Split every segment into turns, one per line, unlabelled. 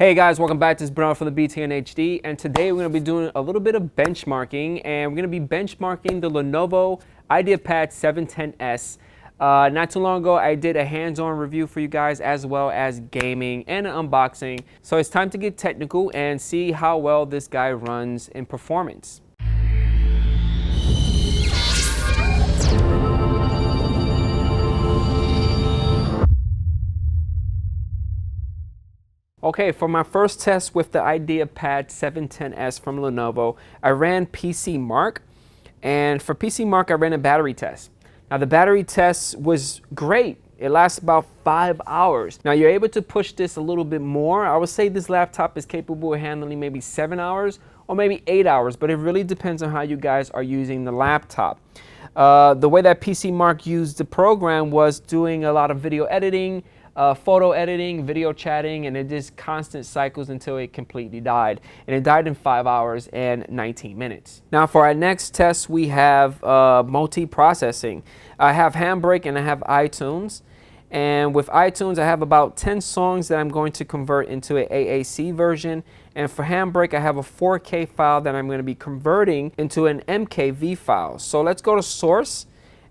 Hey guys, welcome back. This is Bernard from the BTNHD, and today we're going to be doing a little bit of benchmarking, and we're going to be benchmarking the Lenovo Ideapad 710S. Not too long ago, I did a hands-on review for you guys as well as gaming and an unboxing. So it's time to get technical and see how well this guy runs in performance. Okay, for my first test with the Ideapad 710S from Lenovo, I ran PC Mark, and for PC Mark I ran a battery test. Now the battery test was great. It lasts about 5 hours. Now you're able to push this a little bit more. I would say this laptop is capable of handling maybe 7 hours or maybe 8 hours, but it really depends on how you guys are using the laptop. The way that PC Mark used the program was doing a lot of video editing, photo editing, video chatting, and it just constant cycles until it completely died. And it died in 5 hours and 19 minutes. Now for our next test, we have multi-processing. I have Handbrake and I have iTunes. And with iTunes, I have about 10 songs that I'm going to convert into an AAC version. And for Handbrake, I have a 4K file that I'm going to be converting into an MKV file. So let's go to Source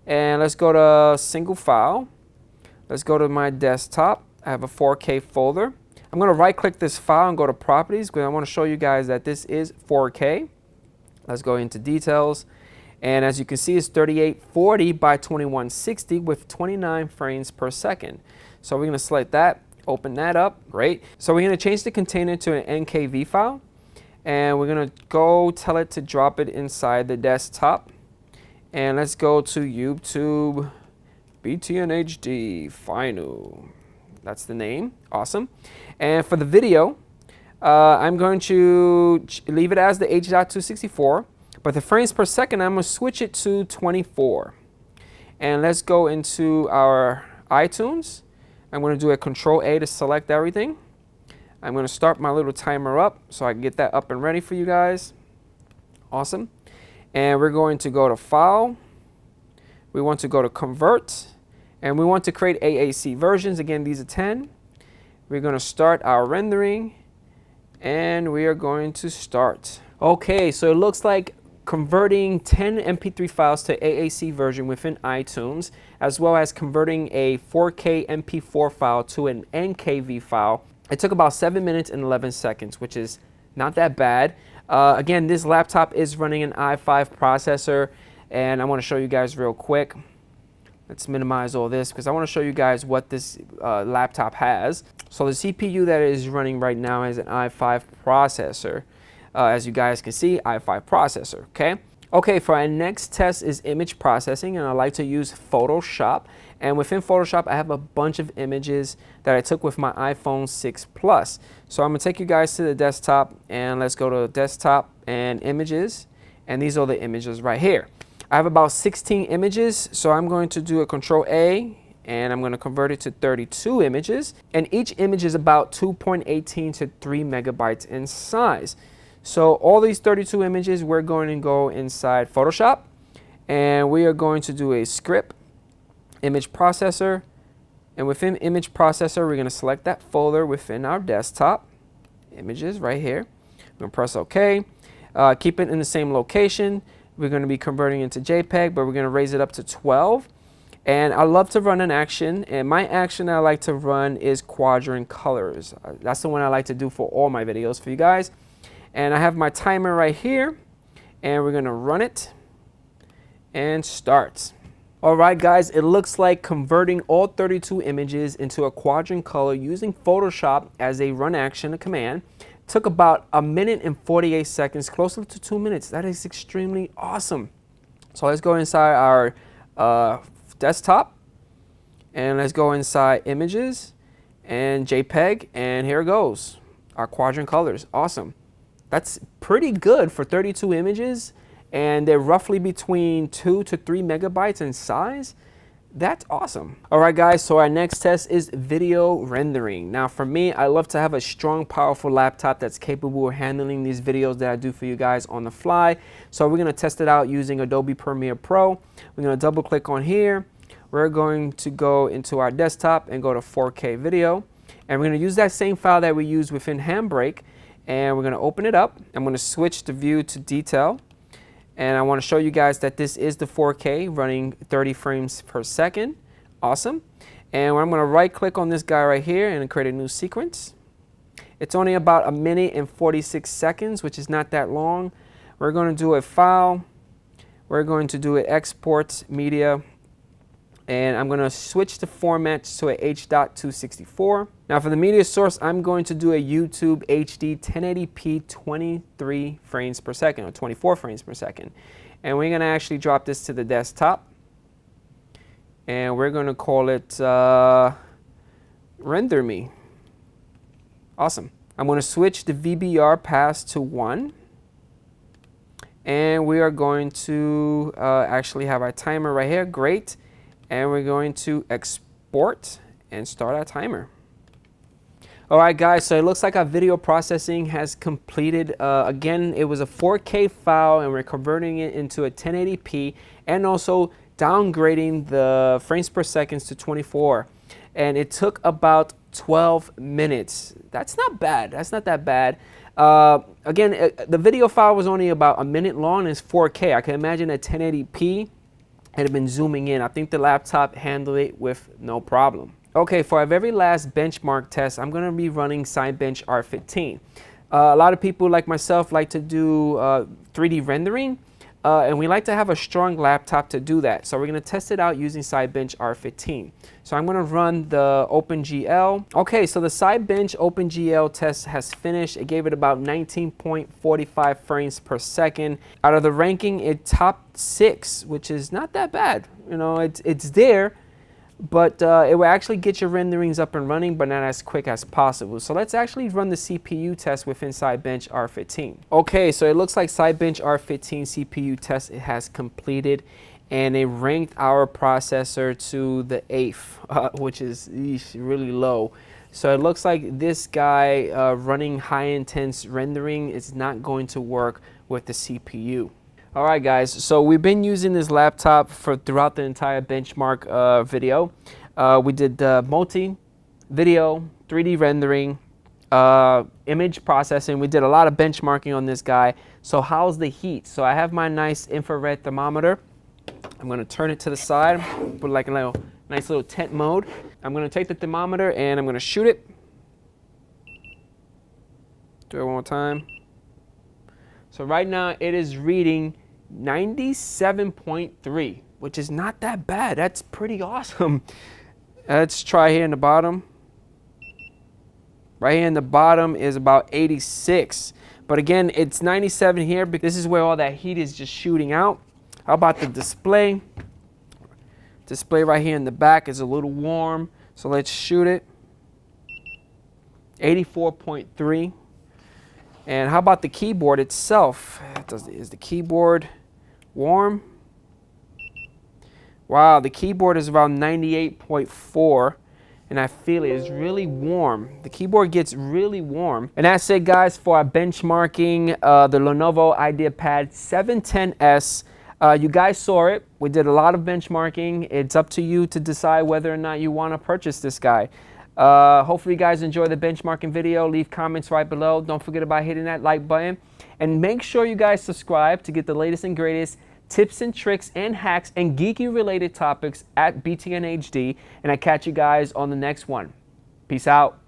and let's go to Single File. Let's go to my desktop. I have a 4K folder. I'm going to right click this file and go to Properties because I want to show you guys that this is 4K. Let's go into Details. And as you can see, it's 3840 by 2160 with 29 frames per second. So we're going to select that, open that up. Great. So we're going to change the container to an NKV file. And we're going to go tell it to drop it inside the desktop. And let's go to YouTube. BTNHD Final. That's the name. Awesome. And for the video, I'm going to leave it as the H.264, but the frames per second, I'm going to switch it to 24. And let's go into our iTunes. I'm going to do a Control-A to select everything. I'm going to start my little timer up so I can get that up and ready for you guys. Awesome. And we're going to go to File. We want to go to Convert, and we want to create AAC versions. Again, these are 10. We're going to start our rendering, and we are going to start. Okay, so it looks like converting 10 MP3 files to AAC version within iTunes, as well as converting a 4K MP4 file to an NKV file. It took about 7 minutes and 11 seconds, which is not that bad. Again, this laptop is running an i5 processor. And I want to show you guys real quick. Let's minimize all this because I want to show you guys what this laptop has. So the CPU that is running right now is an i5 processor. As you guys can see, i5 processor, okay? Okay, for our next test is image processing, and I like to use Photoshop. And within Photoshop, I have a bunch of images that I took with my iPhone 6 Plus. So I'm going to take you guys to the desktop, and let's go to Desktop and Images. And these are the images right here. I have about 16 images, so I'm going to do a Control-A, and I'm going to convert it to 32 images. And each image is about 2.18 to 3 megabytes in size. So all these 32 images, we're going to go inside Photoshop, and we are going to do a script, image processor, and within image processor, we're going to select that folder within our desktop, images right here. I'm going to press OK. Keep it in the same location. We're going to be converting into JPEG, but we're going to raise it up to 12. And I love to run an action, and my action that I like to run is quadrant colors. That's the one I like to do for all my videos for you guys. And I have my timer right here, and we're going to run it and start. All right, guys, it looks like converting all 32 images into a quadrant color using Photoshop as a run action, a command, took about 1 minute and 48 seconds, closer to 2 minutes. That is extremely awesome. So let's go inside our desktop, and let's go inside Images and JPEG, and here it goes. Our quadrant colors. Awesome. That's pretty good for 32 images, and they're roughly between 2 to 3 megabytes in size. That's awesome. All right, guys, so our next test is video rendering. Now, for me, I love to have a strong, powerful laptop that's capable of handling these videos that I do for you guys on the fly. So we're going to test it out using Adobe Premiere Pro. We're going to double click on here. We're going to go into our desktop and go to 4K video. And we're going to use that same file that we used within Handbrake, and we're going to open it up. I'm going to switch the view to detail, and I want to show you guys that this is the 4K running 30 frames per second. Awesome. And I'm going to right click on this guy right here and create a new sequence. It's only about 1 minute and 46 seconds, which is not that long. We're going to do a file. We're going to do an export media. And I'm going to switch the format to a H.264. Now for the media source, I'm going to do a YouTube HD 1080p 23 frames per second, or 24 frames per second. And we're going to actually drop this to the desktop. And we're going to call it Render Me. Awesome. I'm going to switch the VBR pass to 1. And we are going to actually have our timer right here. Great. And we're going to export and start our timer. All right, guys, so it looks like our video processing has completed. Again, it was a 4K file, and we're converting it into a 1080p and also downgrading the frames per second to 24. And it took about 12 minutes. That's not bad. That's not that bad. Again, the video file was only about 1 minute long, and it's 4K. I can imagine a 1080p had been zooming in. I think the laptop handled it with no problem. Okay, for our very last benchmark test, I'm going to be running Sidebench R15. A lot of people like myself like to do 3D rendering, and we like to have a strong laptop to do that. So we're going to test it out using Sidebench R15. So I'm going to run the OpenGL. Okay, so the Sidebench OpenGL test has finished. It gave it about 19.45 frames per second. Out of the ranking, it topped 6, which is not that bad. You know, it's there, but it will actually get your renderings up and running, but not as quick as possible. So let's actually run the CPU test within Sidebench R15. Okay, so it looks like Sidebench R15 CPU test has completed, and it ranked our processor to the 8th, which is really low. So it looks like this guy running high intense rendering is not going to work with the CPU. All right, guys, so we've been using this laptop throughout the entire benchmark video. We did multi, video, 3D rendering, image processing. We did a lot of benchmarking on this guy. So how's the heat? So I have my nice infrared thermometer. I'm going to turn it to the side, put like a nice little tent mode. I'm going to take the thermometer and I'm going to shoot it. Do it one more time. So right now it is reading 97.3, which is not that bad. That's pretty awesome. Let's try here in the bottom. Right here in the bottom is about 86. But again, it's 97 here because this is where all that heat is just shooting out. How about the display? Display right here in the back is a little warm. So let's shoot it. 84.3. And how about the keyboard itself? Is the keyboard warm? Wow, the keyboard is around 98.4, and I feel it is really warm. The keyboard gets really warm. And that's it, guys, for our benchmarking the Lenovo Ideapad 710S. You guys saw it. We did a lot of benchmarking. It's up to you to decide whether or not you want to purchase this guy. Hopefully you guys enjoy the benchmarking video. Leave comments right below. Don't forget about hitting that like button. And make sure you guys subscribe to get the latest and greatest tips and tricks and hacks and geeky related topics at BTNHD. And I catch you guys on the next one. Peace out.